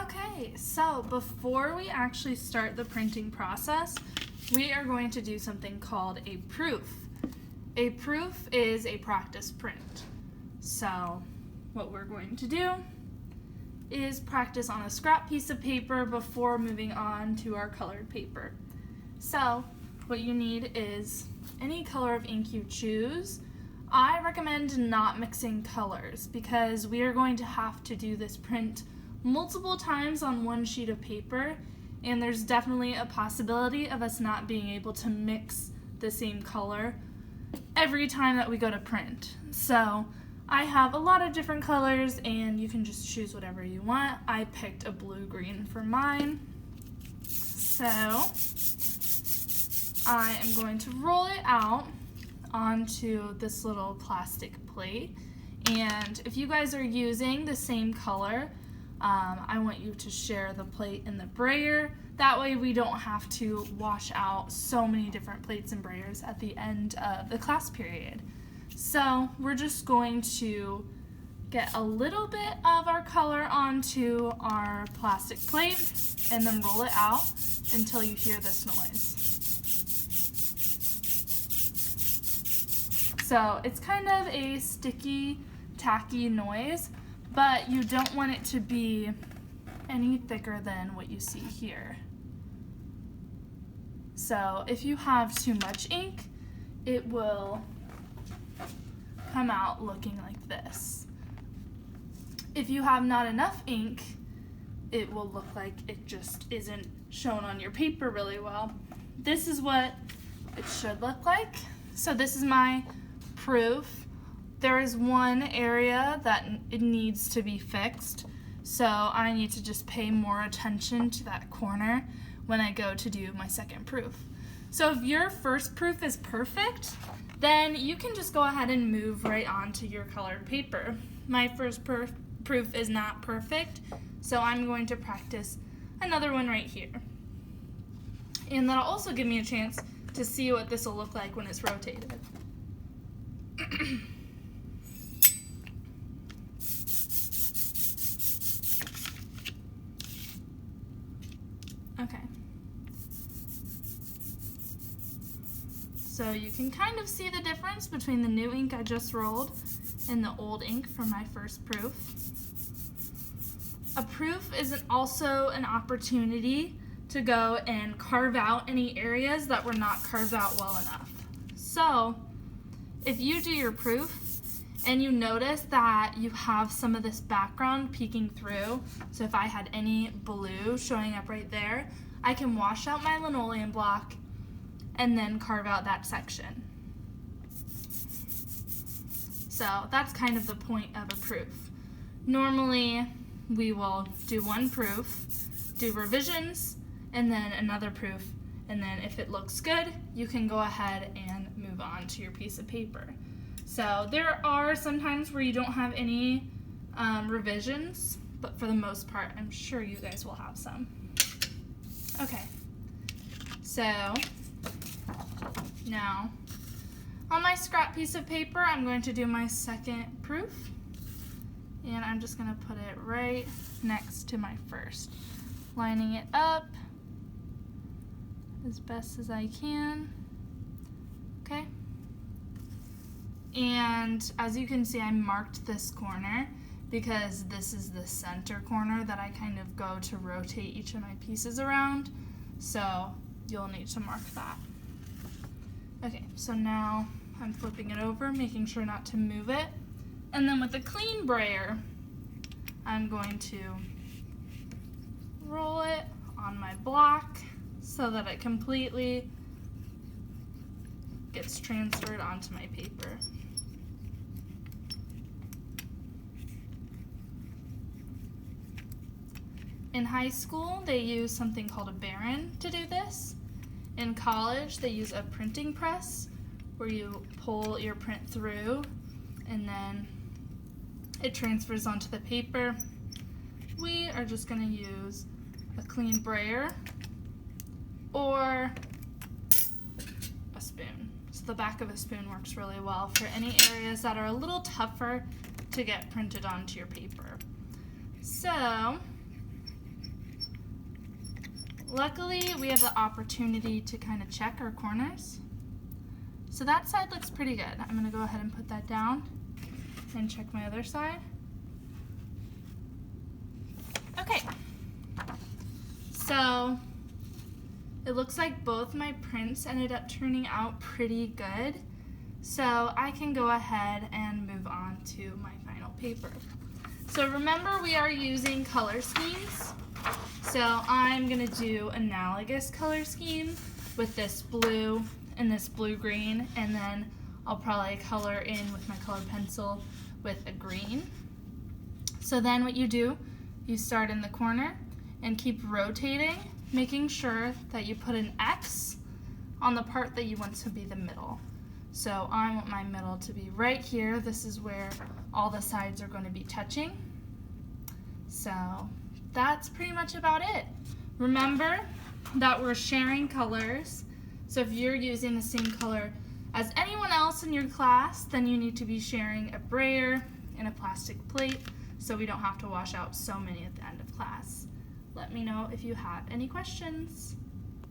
Okay, so before we actually start the printing process, we are going to do something called a proof. A proof is a practice print. So what we're going to do is practice on a scrap piece of paper before moving on to our colored paper. So what you need is any color of ink you choose. I recommend not mixing colors because we are going to have to do this print multiple times on one sheet of paper, and there's definitely a possibility of us not being able to mix the same color every time that we go to print. So I have a lot of different colors and you can just choose whatever you want. I picked a blue-green for mine. So I am going to roll it out onto this little plastic plate, and if you guys are using the same color, I want you to share the plate and the brayer. That way we don't have to wash out so many different plates and brayers at the end of the class period. So we're just going to get a little bit of our color onto our plastic plate and then roll it out until you hear this noise. So it's kind of a sticky, tacky noise, but you don't want it to be any thicker than what you see here. So if you have too much ink, it will come out looking like this. If you have not enough ink, it will look like it just isn't shown on your paper really well. This is what it should look like. So this is my proof. There is one area that it needs to be fixed, so I need to just pay more attention to that corner when I go to do my second proof. So if your first proof is perfect, then you can just go ahead and move right on to your colored paper. My first proof is not perfect, so I'm going to practice another one right here. And that'll also give me a chance to see what this will look like when it's rotated. Okay. So you can kind of see the difference between the new ink I just rolled and the old ink from my first proof. A proof is also an opportunity to go and carve out any areas that were not carved out well enough. So if you do your proof and you notice that you have some of this background peeking through, so if I had any blue showing up right there, I can wash out my linoleum block and then carve out that section. So that's kind of the point of a proof. Normally we will do one proof, do revisions, and then another proof, and then if it looks good, you can go ahead and move on to your piece of paper. So there are some times where you don't have any revisions, but for the most part, I'm sure you guys will have some. Okay, so now on my scrap piece of paper, I'm going to do my second proof, and I'm just going to put it right next to my first, lining it up as best as I can. Okay. And as you can see, I marked this corner because this is the center corner that I kind of go to rotate each of my pieces around. So you'll need to mark that. Okay, so now I'm flipping it over, making sure not to move it. And then with a clean brayer, I'm going to roll it on my block so that it completely gets transferred onto my paper. In high school, they use something called a baren to do this. In college, they use a printing press where you pull your print through and then it transfers onto the paper. We are just going to use a clean brayer or a spoon. So the back of a spoon works really well for any areas that are a little tougher to get printed onto your paper. So Luckily, we have the opportunity to kind of check our corners. So that side looks pretty good. I'm gonna go ahead and put that down and check my other side. Okay, so it looks like both my prints ended up turning out pretty good. So I can go ahead and move on to my final paper. So remember, we are using color schemes. So I'm gonna do analogous color scheme with this blue and this blue-green, and then I'll probably color in with my colored pencil with a green. So then what you do, you start in the corner and keep rotating, making sure that you put an X on the part that you want to be the middle. So I want my middle to be right here. This is where all the sides are going to be touching. So that's pretty much about it. Remember that we're sharing colors. So if you're using the same color as anyone else in your class, then you need to be sharing a brayer and a plastic plate so we don't have to wash out so many at the end of class. Let me know if you have any questions.